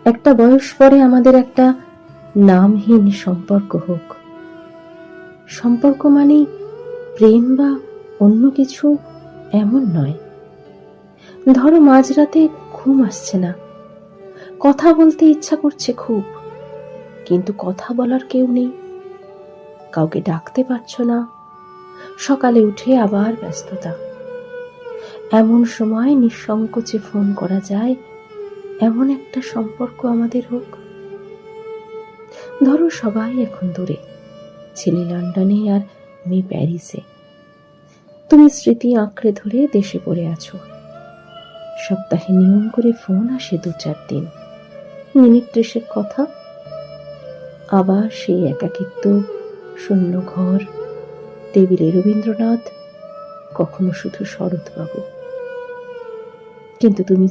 একটা বয়স পরে আমাদের একটা নামহীন সম্পর্ক হোক। সম্পর্ক মানেই প্রেম বা অন্য কিছু এমন নয়। ধরো মাঝরাতে ঘুম আসছে না, কথা বলতে ইচ্ছা করছে খুব, কিন্তু কথা বলার কেউ নেই, কাউকে ডাকতে পারছো না, সকালে উঠে আবার ব্যস্ততা। এমন সময় নিঃসংকোচে ফোন করা যায় এমন একটা সম্পর্ক আমাদের হোক। ধরো সবাই এখন দূরে, ছেলে লন্ডনে আর মেয়ে প্যারিসে, তুমি স্মৃতি আঁকড়ে ধরে দেশে পড়ে আছো। সপ্তাহে নিয়ম করে ফোন আসে 2-4 দিন, মিনিট 30 কথা, আবার সেই একাকিত্ব, শূন্য ঘর, টেবিলে রবীন্দ্রনাথ, কখনো শুধু শরৎবাবু। কিন্তু তুমি